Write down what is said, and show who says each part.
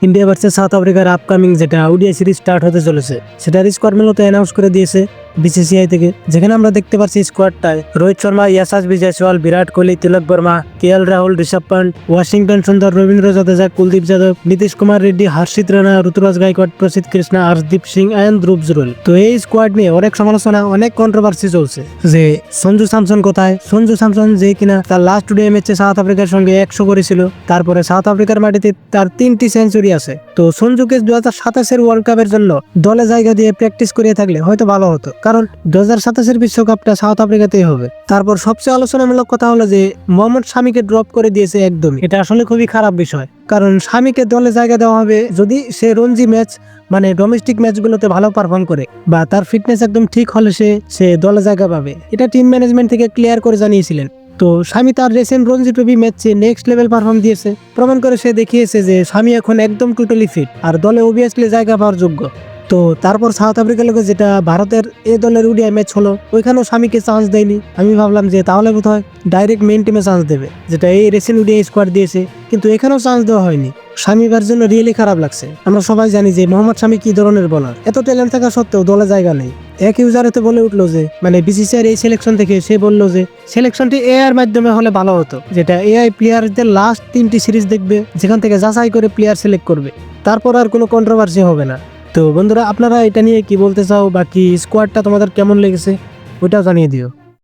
Speaker 1: India versus south আফ্রিকার upcoming যেটা ODI series start হতে চলেছে সেটা স্কোয়াড মেলোতে অ্যানাউন্স করে দিয়েছে বিসিসিআই থেকে, যেখানে আমরা দেখতে পাচ্ছি স্কোয়াডটায় রোহিত শর্মা, ইয়াশাসবি জয়সওয়াল, বিরাট কোহলি, তিলক বর্মা, কেএল রাহুল, ঋষভ পান্ট, ওয়াশিংটন সুন্দর, রবীন্দ্র জাদেজা, কুলদীপ যাদব, নীতিশ কুমার রেড্ডি, হর্ষিত রানা, ঋতুরাজ গায়কোয়াড়, প্রসিদ্ধ কৃষ্ণা, হর্ষদীপ সিং এন্ড ধ্রুব জুরেল। তো এই স্কোয়াড নিয়ে অনেক সমালোচনা, অনেক কন্ট্রোভার্সি চলছে যে সঞ্জু স্যামসন কোথায়। সঞ্জু স্যামসন যে কিনা তার লাস্ট ওডিআই ম্যাচে সাউথ আফ্রিকার সঙ্গে 100 করেছিল, তারপরে সাউথ আফ্রিকার মাটিতে তার 3টি সেঞ্চুরি আছে। তো সঞ্জুকে 2027 ওয়ার্ল্ড কাপের জন্য দলে জায়গা দিয়ে প্র্যাকটিস করিয়ে থাকলে হয়তো ভালো হতো, কারণ 2027 বিশ্বকাপটা সাউথ আফ্রিকাতেই হবে। তারপর সবচেয়ে আলোচনামূলক কথা হলো যে মোহাম্মদ শামিকে ড্রপ করে দিয়েছে একদমই। এটা আসলে খুবই খারাপ বিষয়, কারণ শামিকে দলে জায়গা দেওয়া হবে যদি সে রঞ্জি ম্যাচ মানে ডোমেস্টিক ম্যাচগুলোতে ভালো পারফর্ম করে বা তার ফিটনেস একদম ঠিক হলে সে দলে জায়গা পাবে। এটা টিম ম্যানেজমেন্ট থেকে ক্লিয়ার করে জানিয়েছিলেন। তো শামি তার রিসেন্ট রঞ্জি ট্রফি ম্যাচে নেক্সট লেভেল পারফর্ম দিয়েছে, প্রমাণ করে সে দেখিয়েছে যে শামি এখন একদম টোটালি ফিট আর দলে অবভিয়াসলি জায়গা পাওয়ার যোগ্য। তো তারপর সাউথ আফ্রিকার লোকে যেটা ভারতের এ দলের ওডিআই ম্যাচ হলো, ওইখানেও শামিকে চান্স দেয়নি। আমি ভাবলাম যে তাহলে বোধহয় ডাইরেক্ট মেইন টিমে চান্স দেবে, যেটা এই রিসেন্ট ওডিআই স্কোয়াড দিয়েছে, কিন্তু এখানেও চান্স দেওয়া হয়নি। শামিবার জন্য রিয়েলি খারাপ লাগছে। আমরা সবাই জানি যে মোহাম্মদ শামি কি ধরনের বলার, এত ট্যালেন্ট থাকা সত্ত্বেও দলে জায়গা নেই। এক ইউজার এতে বলে উঠলো যে মানে বিসিসিআই এই সিলেকশন থেকে সে বললো যে সিলেকশনটি এআই এর মাধ্যমে হলে ভালো হতো, যেটা এআই প্লেয়ারদের লাস্ট 3টি সিরিজ দেখবে, যেখান থেকে যাচাই করে প্লেয়ার সিলেক্ট করবে, তারপর আর কোনো কন্ট্রোভার্সি হবে না। তো বন্ধুরা, আপনারা এটা নিয়ে কি বলতে চাও বা কি স্কোয়াডটা তোমাদের কেমন লেগেছে ওইটাও জানিয়ে দিও।